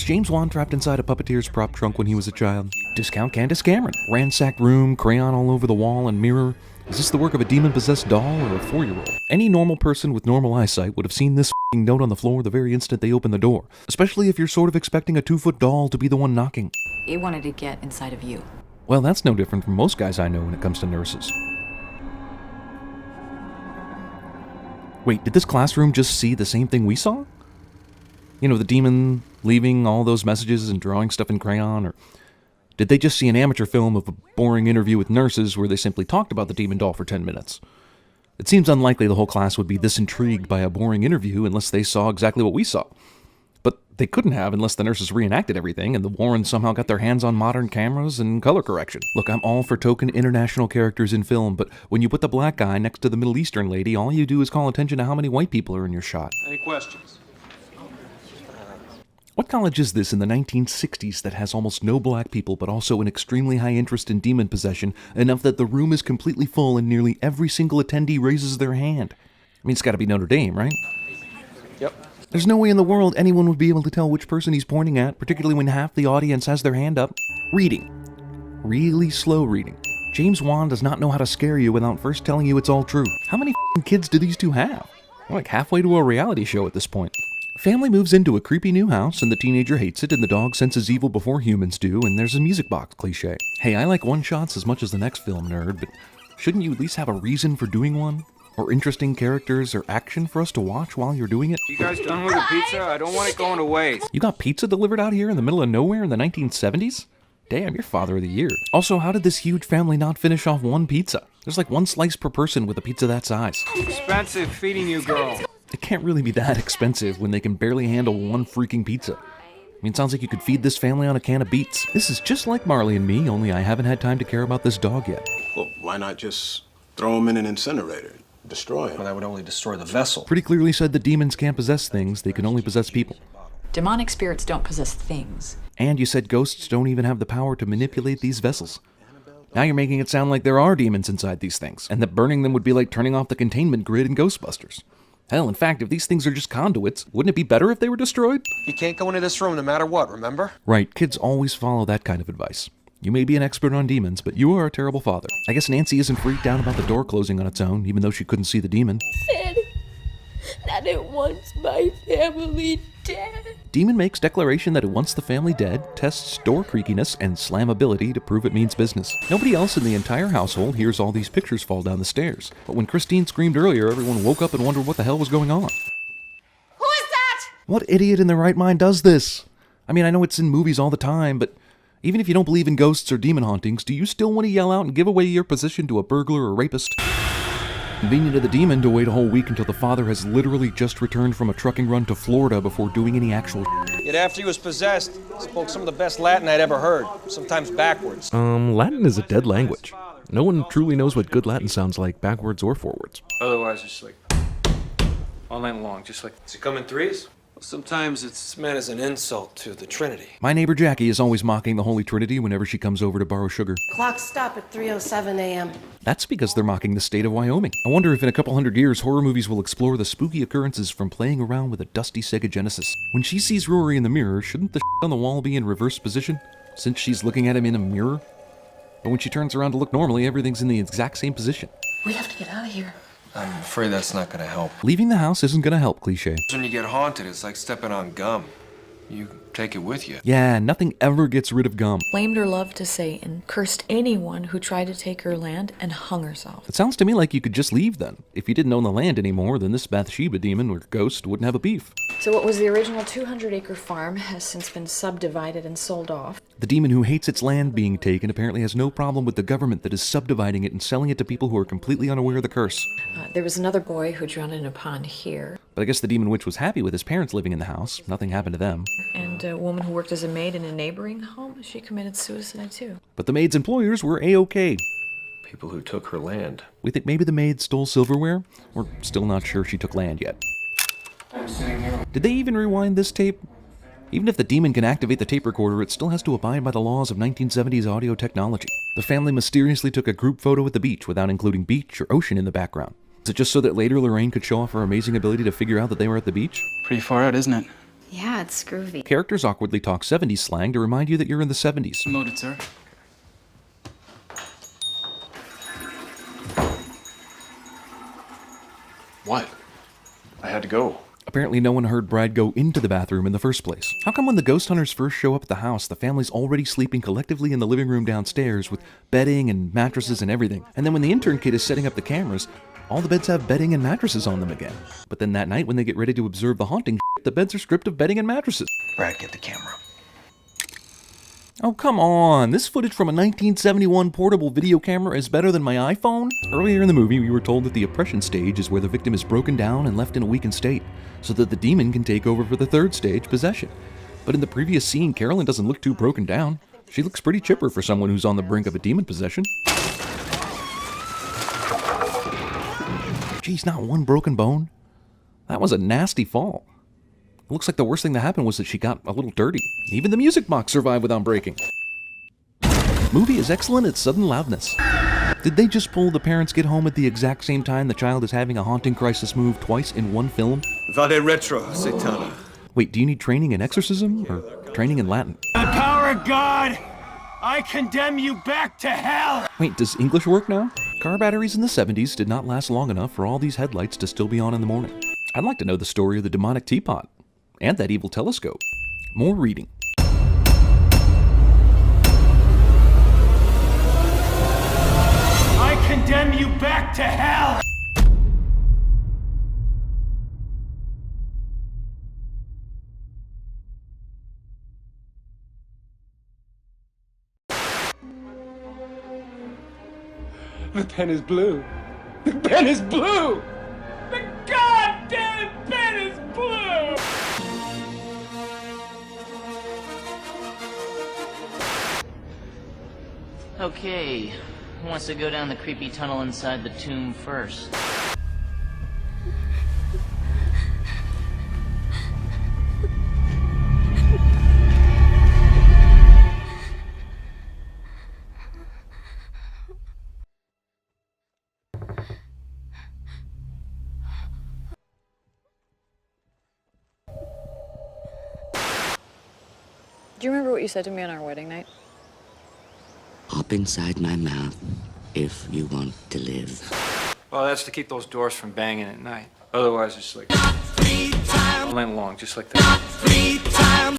James Wan trapped inside a puppeteer's prop trunk when he was a child? Discount Candace Cameron. Ransacked room, crayon all over the wall and mirror. Is this the work of a demon-possessed doll or a 4-year-old? Any normal person with normal eyesight would have seen this f***ing note on the floor the very instant they opened the door. Especially if you're sort of expecting a 2-foot doll to be the one knocking. It wanted to get inside of you. Well, that's no different from most guys I know when it comes to nurses. Wait, did this classroom just see the same thing we saw? You know, the demon leaving all those messages and drawing stuff in crayon, or did they just see an amateur film of a boring interview with nurses where they simply talked about the demon doll for 10 minutes? It seems unlikely the whole class would be this intrigued by a boring interview unless they saw exactly what we saw. But they couldn't have unless the nurses reenacted everything and the Warrens somehow got their hands on modern cameras and color correction. Look, I'm all for token international characters in film, but when you put the black guy next to the Middle Eastern lady, all you do is call attention to how many white people are in your shot. Any questions? What college is this in the 1960s that has almost no black people but also an extremely high interest in demon possession, enough that the room is completely full and nearly every single attendee raises their hand? I mean, it's gotta be Notre Dame, right? Yep. There's no way in the world anyone would be able to tell which person he's pointing at, particularly when half the audience has their hand up. Reading. Really slow reading. James Wan does not know how to scare you without first telling you it's all true. How many f***ing kids do these two have? They're like halfway to a reality show at this point. Family moves into a creepy new house, and the teenager hates it, and the dog senses evil before humans do, and there's a music box cliche. Hey, I like one-shots as much as the next film, nerd, but shouldn't you at least have a reason for doing one? Or interesting characters or action for us to watch while you're doing it? You guys done with the pizza? I don't want it going to waste. You got pizza delivered out here in the middle of nowhere in the 1970s? Damn, you're father of the year. Also, how did this huge family not finish off one pizza? There's like one slice per person with a pizza that size. Expensive feeding you, girl. It can't really be that expensive when they can barely handle one freaking pizza. I mean, it sounds like you could feed this family on a can of beets. This is just like Marley and Me, only I haven't had time to care about this dog yet. Well, why not just throw him in an incinerator? Destroy him. Well, that would only destroy the vessel. Pretty clearly said that demons can't possess things, they can only possess people. Demonic spirits don't possess things. And you said ghosts don't even have the power to manipulate these vessels. Now you're making it sound like there are demons inside these things, and that burning them would be like turning off the containment grid in Ghostbusters. Hell, in fact, if these things are just conduits, wouldn't it be better if they were destroyed? You can't go into this room no matter what, remember? Right, kids always follow that kind of advice. You may be an expert on demons, but you are a terrible father. I guess Nancy isn't freaked out about the door closing on its own, even though she couldn't see the demon. Said that it wants my family dead. Demon makes declaration that it wants the family dead, tests door creakiness and slammability to prove it means business. Nobody else in the entire household hears all these pictures fall down the stairs. But when Christine screamed earlier, everyone woke up and wondered what the hell was going on. Who is that? What idiot in their right mind does this? I mean, I know it's in movies all the time, but even if you don't believe in ghosts or demon hauntings, do you still want to yell out and give away your position to a burglar or rapist? Convenient of the demon to wait a whole week until the father has literally just returned from a trucking run to Florida before doing any actual Yet after he was possessed, spoke some of the best Latin I'd ever heard, sometimes backwards. Latin is a dead language. No one truly knows what good Latin sounds like backwards or forwards. Otherwise, it's like all night long, just like. Does he come in threes? Well, sometimes it's meant as an insult to the Trinity. My neighbor Jackie is always mocking the Holy Trinity whenever she comes over to borrow sugar. Clock stop at 3:07 a.m. That's because they're mocking the state of Wyoming. I wonder if in a couple hundred years, horror movies will explore the spooky occurrences from playing around with a dusty Sega Genesis. When she sees Rory in the mirror, shouldn't the on the wall be in reverse position, since she's looking at him in a mirror? But when she turns around to look normally, everything's in the exact same position. We have to get out of here. I'm afraid that's not gonna help. Leaving the house isn't gonna help, cliche. When you get haunted, it's like stepping on gum. You take it with you. Yeah, nothing ever gets rid of gum. Blamed her love to Satan, cursed anyone who tried to take her land, and hung herself. It sounds to me like you could just leave then. If you didn't own the land anymore, then this Bathsheba demon or ghost wouldn't have a beef. So what was the original 200-acre farm has since been subdivided and sold off. The demon who hates its land being taken apparently has no problem with the government that is subdividing it and selling it to people who are completely unaware of the curse. There was another boy who drowned in a pond here, But I guess the demon witch was happy with his parents living in the house. Nothing happened to them. and a woman who worked as a maid in a neighboring home, she committed suicide too. But the maid's employers were A-OK. People who took her land. We think maybe the maid stole silverware? We're still not sure she took land yet. Did they even rewind this tape? Even if the demon can activate the tape recorder, it still has to abide by the laws of 1970s audio technology. The family mysteriously took a group photo at the beach without including beach or ocean in the background. Is it just so that later Lorraine could show off her amazing ability to figure out that they were at the beach? Pretty far out, isn't it? Yeah, it's groovy. Characters awkwardly talk 70s slang to remind you that you're in the 70s. Noted, sir. What? I had to go. Apparently no one heard Brad go into the bathroom in the first place. How come when the ghost hunters first show up at the house, the family's already sleeping collectively in the living room downstairs with bedding and mattresses and everything? And then when the intern kid is setting up the cameras, all the beds have bedding and mattresses on them again. But then that night when they get ready to observe the haunting, the beds are stripped of bedding and mattresses. Brad, get the camera. Oh, come on. This footage from a 1971 portable video camera is better than my iPhone? Earlier in the movie, we were told that the oppression stage is where the victim is broken down and left in a weakened state, so that the demon can take over for the third stage, possession. But in the previous scene, Carolyn doesn't look too broken down. She looks pretty chipper for someone who's on the brink of a demon possession. Geez, not one broken bone? That was a nasty fall. It looks like the worst thing that happened was that she got a little dirty. Even the music box survived without breaking. Movie is excellent at sudden loudness. Did they just pull The Parents Get Home at the exact same time the child is having a haunting crisis move twice in one film? Vade retro, Satana. Wait, do you need training in exorcism or training in Latin? By the power of God, I condemn you back to hell! Wait, does English work now? Car batteries in the 70s did not last long enough for all these headlights to still be on in the morning. I'd like to know the story of the demonic teapot. And that evil telescope. More reading. I condemn you back to hell! The pen is blue. The pen is blue! The goddamn pen is blue! Okay, who wants to go down the creepy tunnel inside the tomb first? Do you remember what you said to me on our wedding night? Hop inside my mouth if you want to live. Well, that's to keep those doors from banging at night. Otherwise, it's like all night long, just like that.